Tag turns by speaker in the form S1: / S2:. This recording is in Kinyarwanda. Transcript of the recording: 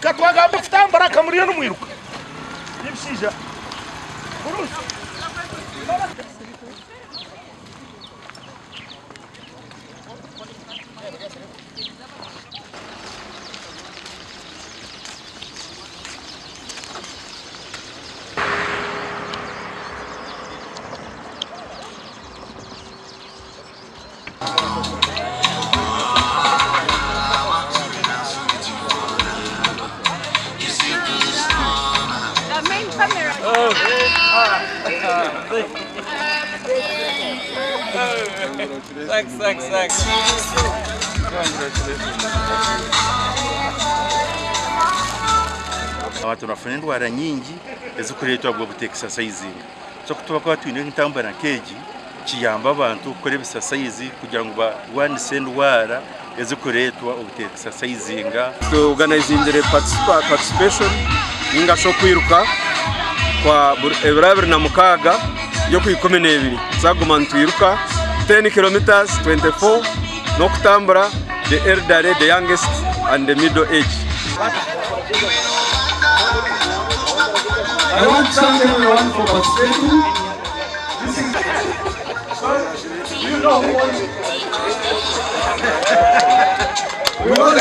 S1: Katwagamba kutambara akamuriyo n'umwiruka n'ibisija
S2: Thanks.
S3: Abantu bafuna endwara nyingi ezikureetwa bwo buteexercising so kutuba kwa twine ntambara nkeegi kiyamba abantu gukora exercise kugira ngo barwanise endwara ezikureetwa obuteexercising.
S4: Organizing the participation ningasho kwiruka kwa ebirabiri na mukaga yo kwikome n'ebiri zaguma ntwiruka 10 kilometers 24 no kutambura the elderly, the youngest and the middle age.
S5: I want to thank everyone for participating. You know what?